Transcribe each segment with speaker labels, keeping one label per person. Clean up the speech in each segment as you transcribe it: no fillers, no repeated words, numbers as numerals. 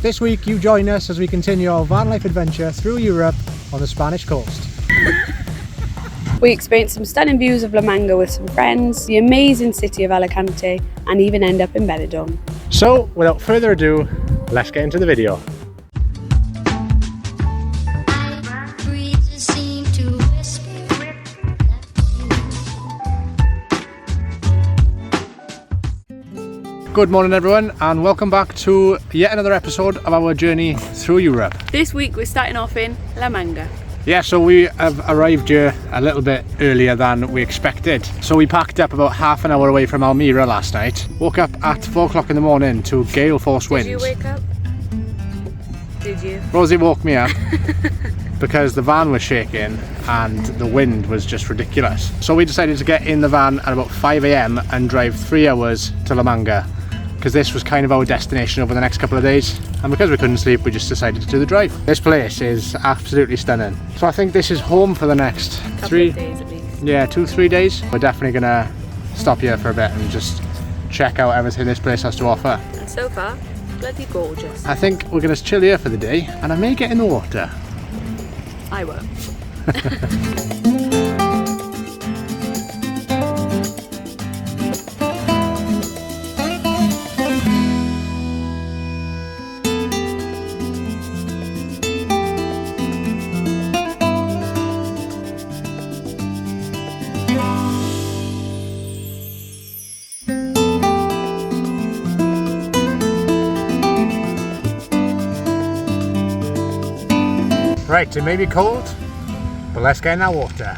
Speaker 1: This week you join us as we continue our van life adventure through Europe on the Spanish coast.
Speaker 2: We experienced some stunning views of Manga with some friends, the amazing city of Alicante, and even end up in Benidorm.
Speaker 1: So without further ado, let's get into the video. Good morning everyone, and welcome back to yet another episode of our journey through Europe.
Speaker 2: This week we're starting off in La Manga.
Speaker 1: Yeah, so we have arrived here a little bit earlier than we expected. So we packed up about half an hour away from Almira last night. Woke up at 4 o'clock in the morning to gale force winds.
Speaker 2: Did you wake up? Did you?
Speaker 1: Rosie woke me up because the van was shaking and the wind was just ridiculous. So we decided to get in the van at about 5 AM and drive 3 hours to La Manga, because this was kind of our destination over the next couple of days, and because we couldn't sleep we just decided to do the drive. This place is absolutely stunning. So I think this is home for the next
Speaker 2: couple of days at least.
Speaker 1: Yeah, 2-3 days. We're definitely gonna stop here for a bit and just check out everything this place has to offer.
Speaker 2: And so far, bloody gorgeous.
Speaker 1: I think we're gonna chill here for the day, and I may get in the water.
Speaker 2: I won't.
Speaker 1: Right, it may be cold, but let's get in that water.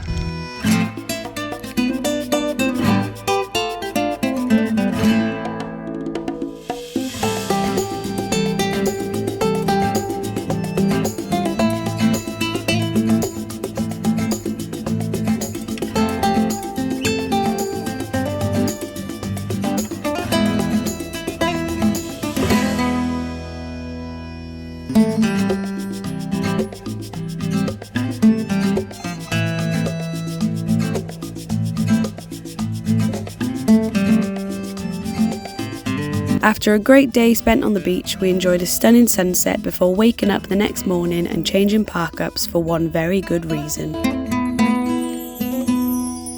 Speaker 2: After a great day spent on the beach, we enjoyed a stunning sunset before waking up the next morning and changing park-ups for one very good reason.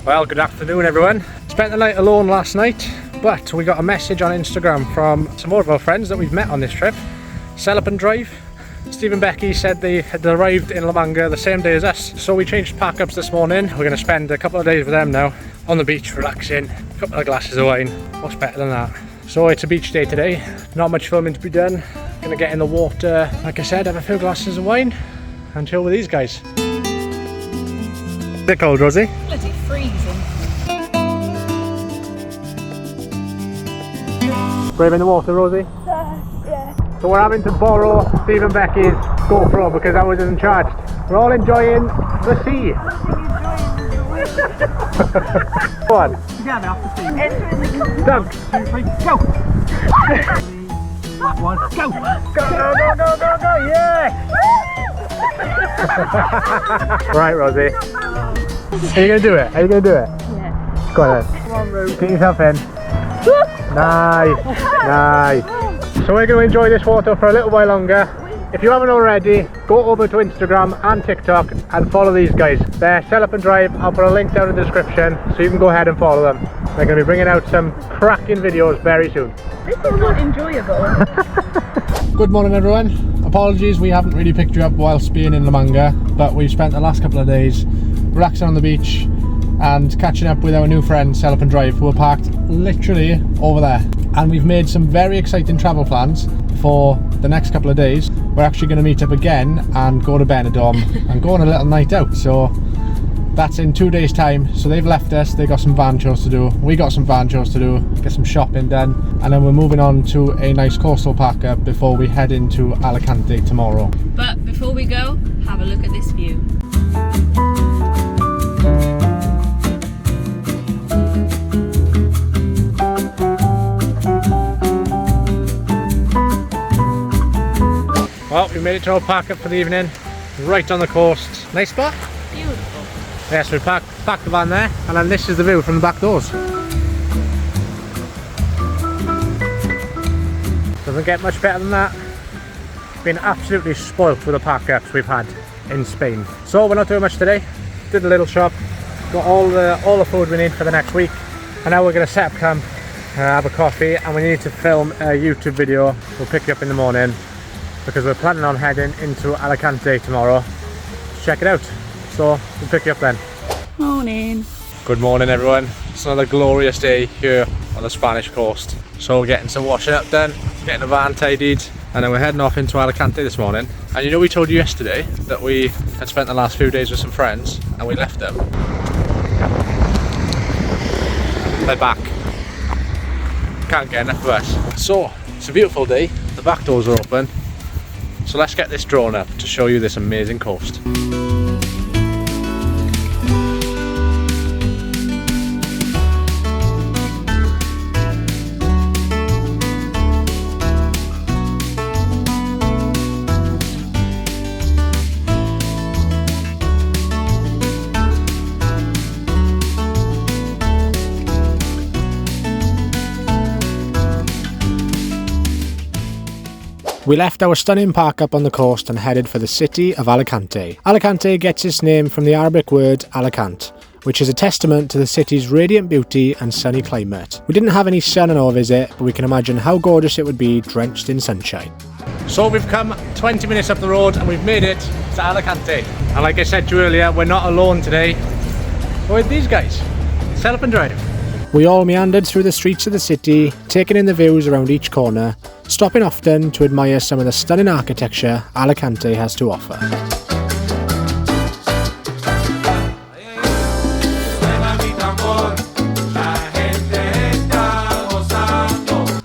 Speaker 1: Well, good afternoon everyone. Spent the night alone last night, but we got a message on Instagram from some more of our friends that we've met on this trip. L1H1 Drive. Steve and Becky said they had arrived in La Manga the same day as us, so we changed park-ups this morning. We're going to spend a couple of days with them now on the beach, relaxing, a couple of glasses of wine. What's better than that? So it's a beach day today, not much filming to be done. Gonna get in the water, like I said, have a few glasses of wine and chill with these guys. Bit cold, Rosie?
Speaker 2: Bloody freezing.
Speaker 1: Brave in the water, Rosie? Yeah. So we're having to borrow Steve and Becky's GoPro because ours isn't charged. We're all enjoying the sea. Go on.
Speaker 3: Together off the sea.
Speaker 1: Dunk.
Speaker 3: 2, 3, go! 1, go!
Speaker 1: Go, yeah! Right, Rosie. Are you gonna do it? Are you gonna do it?
Speaker 2: Yeah.
Speaker 1: Go on then.
Speaker 3: Come on, Rosie.
Speaker 1: Get yourself in. Nice, nice. So we're going to enjoy this water for a little while longer. If you haven't already, go over to Instagram and TikTok and follow these guys. They're L1H1 Drive. I'll put a link down in the description so you can go ahead and follow them. They're going to be bringing out some cracking videos very soon.
Speaker 2: This is not enjoyable.
Speaker 1: Good morning everyone. Apologies we haven't really picked you up whilst being in La Manga, but we've spent the last couple of days relaxing on the beach and catching up with our new friends L1H1 Drive, who are parked literally over there. And we've made some very exciting travel plans for the next couple of days. We're actually going to meet up again and go to Benidorm and go on a little night out. So that's in 2 days time. So they've left us, they got some van chores to do, we got some van chores to do, get some shopping done, and then we're moving on to a nice coastal park up before we head into Alicante tomorrow.
Speaker 2: But before we go, have a look at this view.
Speaker 1: Well, we made it to our park up for the evening, right on the coast. Nice spot?
Speaker 2: Beautiful.
Speaker 1: Yes, we parked the van there, and then this is the view from the back doors. Doesn't get much better than that. been absolutely spoilt with the park-ups we've had in Spain. So we're not doing much today. Did a little shop, got all the food we need for the next week, and now we're going to set up camp, have a coffee, and we need to film a YouTube video. We'll pick you up in the morning because we're planning on heading into Alicante tomorrow. Check it out. So we'll pick you up then.
Speaker 2: Morning.
Speaker 1: Good morning everyone. It's another glorious day here on the Spanish coast. So we're getting some washing up done, getting the van tidied, and then we're heading off into Alicante this morning. And you know, we told you yesterday that we had spent the last few days with some friends and we left them. They're back. Can't get enough of us. So it's a beautiful day, the back doors are open. So let's get this drone up to show you this amazing coast. We left our stunning park up on the coast and headed for the city of Alicante. Alicante gets its name from the Arabic word Alicante, which is a testament to the city's radiant beauty and sunny climate. We didn't have any sun on our visit, but we can imagine how gorgeous it would be drenched in sunshine. So we've come 20 minutes up the road and we've made it to Alicante. And like I said to you earlier, we're not alone today. We're with these guys. Set up and drive. We all meandered through the streets of the city, taking in the views around each corner, stopping often to admire some of the stunning architecture Alicante has to offer.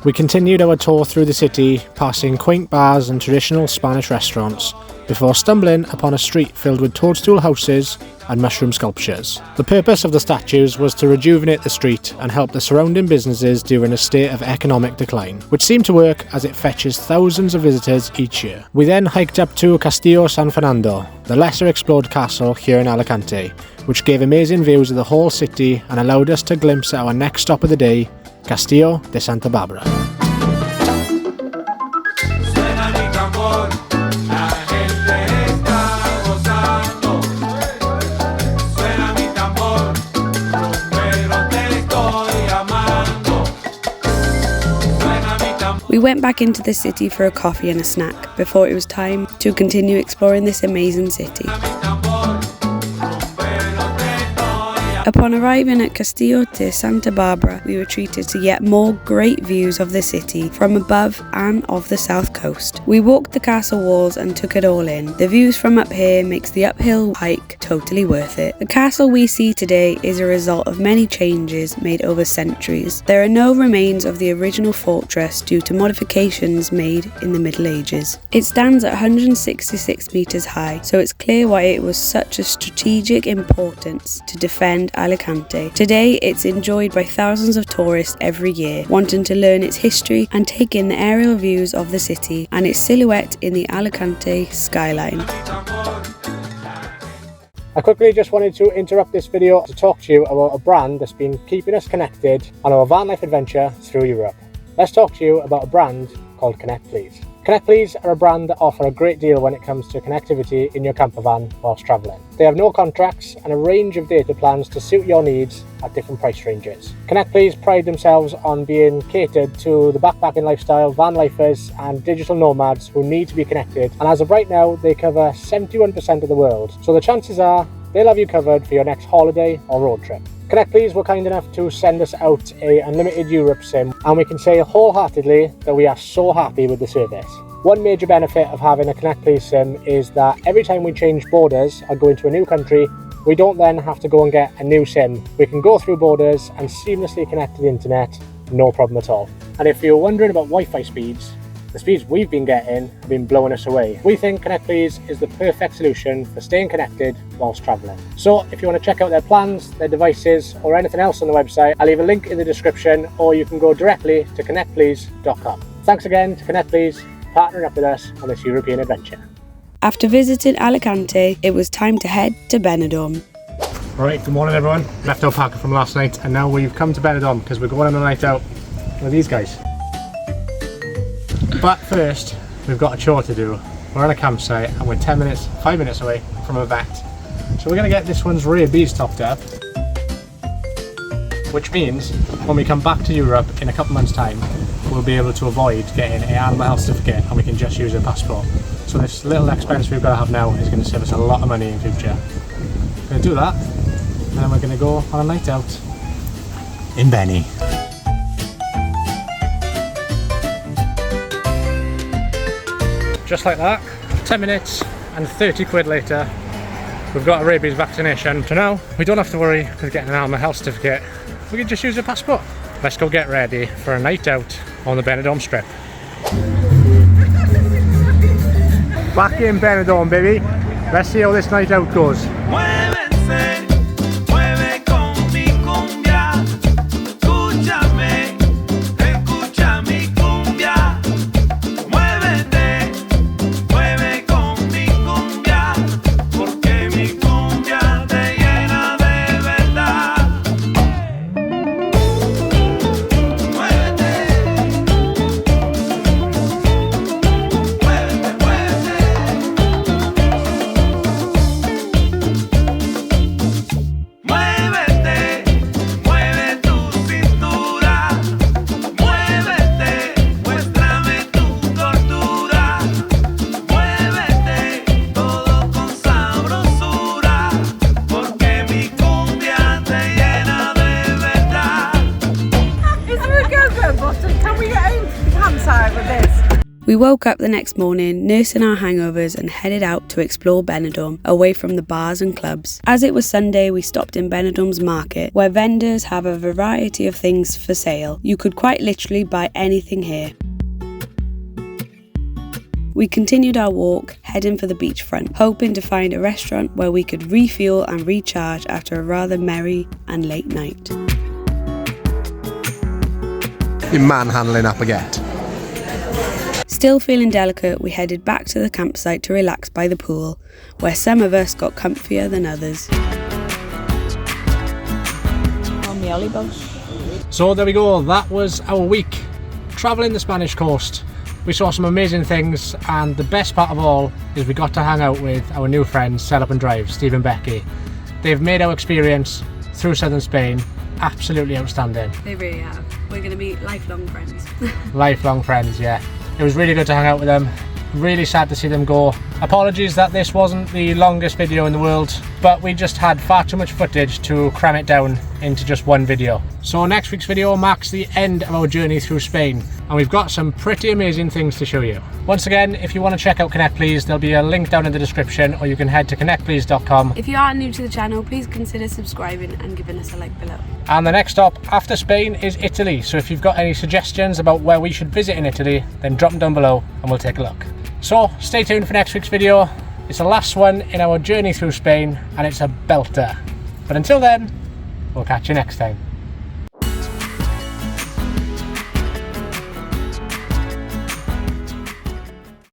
Speaker 1: We continued our tour through the city, passing quaint bars and traditional Spanish restaurants, before stumbling upon a street filled with toadstool houses and mushroom sculptures. The purpose of the statues was to rejuvenate the street and help the surrounding businesses during a state of economic decline, which seemed to work as it fetches thousands of visitors each year. We then hiked up to Castillo San Fernando, the lesser explored castle here in Alicante, which gave amazing views of the whole city and allowed us to glimpse at our next stop of the day, Castillo de Santa Barbara.
Speaker 2: We went back into the city for a coffee and a snack before it was time to continue exploring this amazing city. Upon arriving at Castillo de Santa Barbara, we were treated to yet more great views of the city from above and of the south coast. We walked the castle walls and took it all in. The views from up here makes the uphill hike totally worth it. The castle we see today is a result of many changes made over centuries. There are no remains of the original fortress due to modifications made in the Middle Ages. It stands at 166 metres high, so it's clear why it was such a strategic importance to defend Alicante. Today, it's enjoyed by thousands of tourists every year, wanting to learn its history and take in the aerial views of the city and its silhouette in the Alicante skyline.
Speaker 1: I quickly just wanted to interrupt this video to talk to you about a brand that's been keeping us connected on our van life adventure through Europe. Let's talk to you about a brand called Connect Please. Connect Please are a brand that offer a great deal when it comes to connectivity in your camper van whilst travelling. They have no contracts and a range of data plans to suit your needs at different price ranges. Connect Please pride themselves on being catered to the backpacking lifestyle, van lifers and digital nomads who need to be connected, and as of right now they cover 71% of the world, so the chances are they'll have you covered for your next holiday or road trip. Connect Please were kind enough to send us out a unlimited Europe SIM, and we can say wholeheartedly that we are so happy with the service. One major benefit of having a Connect Please SIM is that every time we change borders or go into a new country, we don't then have to go and get a new SIM. We can go through borders and seamlessly connect to the internet, no problem at all. And if you're wondering about Wi-Fi speeds, the speeds we've been getting have been blowing us away. We think Connect Please is the perfect solution for staying connected whilst travelling. So if you want to check out their plans, their devices or anything else on the website, I'll leave a link in the description, or you can go directly to connectplease.com. Thanks again to Connect Please for partnering up with us on this European adventure.
Speaker 2: After visiting Alicante, it was time to head to Benidorm.
Speaker 1: Right, good morning everyone. Left our parker from last night and now we've come to Benidorm because we're going on a night out with these guys. But first, we've got a chore to do. We're on a campsite and we're 5 minutes away from a vet. So we're going to get this one's rabies topped up, which means when we come back to Europe in a couple months time, we'll be able to avoid getting an animal health certificate and we can just use a passport. So this little expense we've got to have now is going to save us a lot of money in future. We're going to do that, and then we're going to go on a night out in Benny. Just like that, 10 minutes and 30 quid later, we've got a rabies vaccination. So now we don't have to worry with getting an animal health certificate. We can just use a passport. Let's go get ready for a night out on the Benidorm strip. Back in Benidorm, baby. Let's see how this night out goes.
Speaker 2: We woke up the next morning, nursing our hangovers, and headed out to explore Benidorm, away from the bars and clubs. As it was Sunday, we stopped in Benidorm's market, where vendors have a variety of things for sale. You could quite literally buy anything here. We continued our walk, heading for the beachfront, hoping to find a restaurant where we could refuel and recharge after a rather merry and late night.
Speaker 1: You're manhandling a baguette.
Speaker 2: Still feeling delicate, we headed back to the campsite to relax by the pool, where some of us got comfier than others.
Speaker 3: On the ollie boat.
Speaker 1: So there we go, that was our week travelling the Spanish coast. We saw some amazing things, and the best part of all is we got to hang out with our new friends, Set Up and Drive, Steve and Becky. They've made our experience through southern Spain absolutely outstanding.
Speaker 2: They really have. We're going to be lifelong friends.
Speaker 1: Lifelong friends, yeah. It was really good to hang out with them. Really sad to see them go. Apologies that this wasn't the longest video in the world, but we just had far too much footage to cram it down into just one video. So next week's video marks the end of our journey through Spain, and we've got some pretty amazing things to show you. Once again, if you want to check out Connect Please, there'll be a link down in the description, or you can head to connectplease.com.
Speaker 2: If you are new to the channel, please consider subscribing and giving us a like below.
Speaker 1: And the next stop after Spain is Italy, so if you've got any suggestions about where we should visit in Italy, then drop them down below and we'll take a look. So stay tuned for next week's video. It's the last one in our journey through Spain, and it's a belter. But until then, we'll catch you next time.